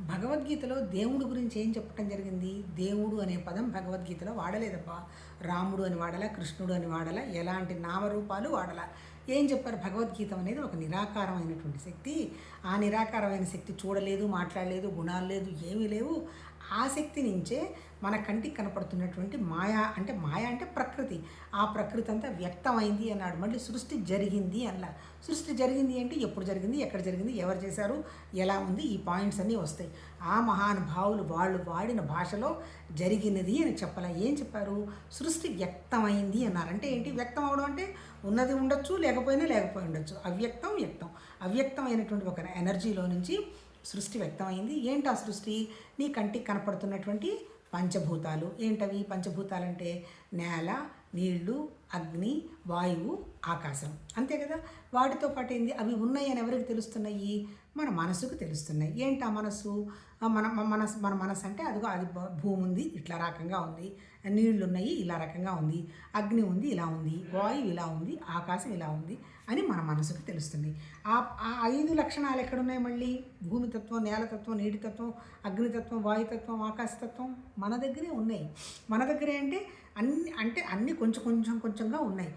భగవద్గీతలో దేవుడు గురించి ఏం చెప్పటం జరిగింది? దేవుడు అనే పదం భగవద్గీతలో వాడలేదబ్బా. రాముడు అని వాడలా, కృష్ణుడు అని వాడలా, ఎలాంటి నామరూపాలు వాడలా. ఏం చెప్పారు? భగవద్గీత అనేది ఒక నిరాకారమైనటువంటి శక్తి. ఆ నిరాకారమైన శక్తి చూడలేదు, మాట్లాడలేదు, గుణాలు లేదు, ఏమీ లేవు. ఆ శక్తి నుంచే మన కంటికి కనపడుతున్నటువంటి మాయ అంటే ప్రకృతి. ఆ ప్రకృతి అంతా వ్యక్తమైంది అన్నాడు. మళ్ళీ సృష్టి జరిగింది అలా. సృష్టి జరిగింది అంటే ఎప్పుడు జరిగింది, ఎక్కడ జరిగింది, ఎవరు చేశారు, ఎలా ఉంది, ఈ పాయింట్స్ అన్నీ వస్తాయి. ఆ మహానుభావులు వాళ్ళు వాడిన భాషలో జరిగినది అని చెప్పాలి. ఏం చెప్పారు? సృష్టి వ్యక్తమైంది అన్నారు. అంటే ఏంటి వ్యక్తం అవడం? అంటే ఉన్నది ఉండొచ్చు, లేకపోయి ఉండొచ్చు. అవ్యక్తం వ్యక్తం. అవ్యక్తమైనటువంటి ఒక ఎనర్జీలో నుంచి సృష్టి వ్యక్తమైంది. ఏంటి ఆ సృష్టి? నీ కంటికి కనపడుతున్నటువంటి పంచభూతాలు. ఏంటవి పంచభూతాలంటే? నేల, నీళ్లు, అగ్ని, వాయువు, ఆకాశం. అంతే కదా. వాటితో పాటు ఏంది? అవి ఉన్నాయి అని ఎవరికి తెలుస్తున్నాయి? మన మనసుకు తెలుస్తున్నాయి. ఏంటి ఆ మనసు? మన మనసు అంటే అదిగో అది భూమి ఉంది, ఇట్లా రకంగా ఉంది. నీళ్లు ఉన్నాయి, ఇలా రకంగా ఉంది. అగ్ని ఉంది, ఇలా ఉంది. వాయువు ఇలా ఉంది, ఆకాశం ఇలా ఉంది అని మన మనసుకు తెలుస్తుంది. ఆ 5 లక్షణాలు ఎక్కడున్నాయి మళ్ళీ? భూమితత్వం, నేలతత్వం, నీటితత్వం, అగ్నితత్వం, వాయుతత్వం, ఆకాశతత్వం మన దగ్గరే ఉన్నాయి. మన దగ్గరే అంటే అన్నీ కొంచెంగా ఉన్నాయి.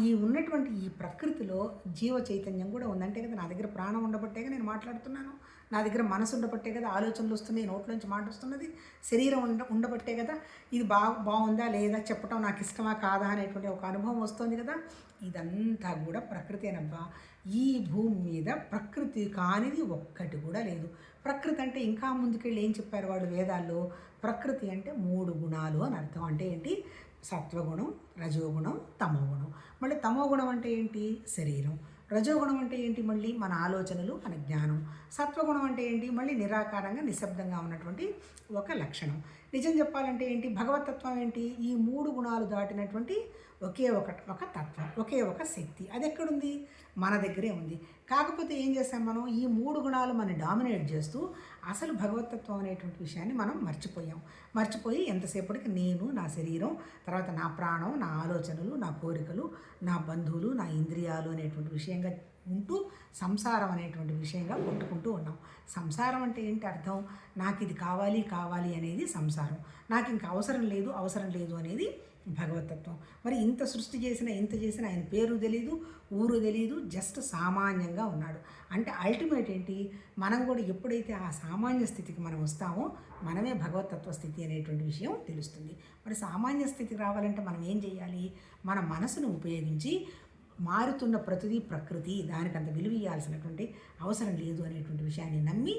ఈ ఉన్నటువంటి ఈ ప్రకృతిలో జీవ చైతన్యం కూడా ఉంది. అంటే కదా నా దగ్గర ప్రాణం ఉండబట్టేగా నేను మాట్లాడుతున్నాను. నా దగ్గర మనసు ఉండబట్టే కదా ఆలోచనలు వస్తున్నాయి, నోట్లోంచి మాట వస్తున్నది. శరీరం ఉండబట్టే కదా ఇది బాగుందా లేదా చెప్పటం నాకు ఇష్టమా కాదా అనేటువంటి ఒక అనుభవం వస్తుంది కదా. ఇదంతా కూడా ప్రకృతేనబ్బా. ఈ భూమి మీద ప్రకృతి కానిది ఒక్కటి కూడా లేదు. ప్రకృతి అంటే ఇంకా ముందుకెళ్ళి ఏం చెప్పారు వాళ్ళు వేదాల్లో? ప్రకృతి అంటే 3 గుణాలు అని అర్థం. అంటే ఏంటి? సత్వగుణం, రజోగుణం, తమోగుణం. మళ్ళీ తమోగుణం అంటే ఏంటి? శరీరం. రజోగుణం అంటే ఏంటి? మళ్ళీ మన ఆలోచనలు, మన జ్ఞానం. సత్వగుణం అంటే ఏంటి? మళ్ళీ నిరాకారంగా నిశ్శబ్దంగా ఉన్నటువంటి ఒక లక్షణం. నిజం చెప్పాలంటే ఏంటి? భగవతత్వం ఏంటి? ఈ 3 గుణాలు దాటినటువంటి ఒకే ఒక తత్వం, ఒకే ఒక శక్తి. అది ఎక్కడుంది? మన దగ్గరే ఉంది. కాకపోతే ఏం చేస్తాం మనం? ఈ 3 గుణాలు మనం డామినేట్ చేస్తూ అసలు భగవతత్వం అనేటువంటి విషయాన్ని మనం మర్చిపోయి ఎంతసేపటికి నేను, నా శరీరం, తర్వాత నా ప్రాణం, నా ఆలోచనలు, నా కోరికలు, నా బంధువులు, నా ఇంద్రియాలు అనేటువంటి విషయంగా ఉంటూ సంసారం అనేటువంటి విషయంగా కొట్టుకుంటూ ఉన్నాం. సంసారం అంటే ఏంటి అర్థం? నాకు ఇది కావాలి అనేది సంసారం. నాకు ఇంకా అవసరం లేదు అనేది భగవతత్వం. మరి ఇంత సృష్టి చేసిన ఆయన పేరు తెలియదు, ఊరు తెలియదు, జస్ట్ సామాన్యంగా ఉన్నాడు. అంటే అల్టిమేట్ ఏంటి? మనం కూడా ఎప్పుడైతే ఆ సామాన్య స్థితికి మనం వస్తామో మనమే భగవతత్వ స్థితి అనేటువంటి విషయం తెలుస్తుంది. మరి సామాన్య స్థితికి రావాలంటే మనం ఏం చేయాలి? మన మనసును ఉపయోగించి మారుతున్న ప్రతిదీ ప్రకృతి, దానికంత విలువ ఇవ్వాల్సినటువంటి అవసరం లేదు అనేటువంటి విషయాన్ని నమ్మి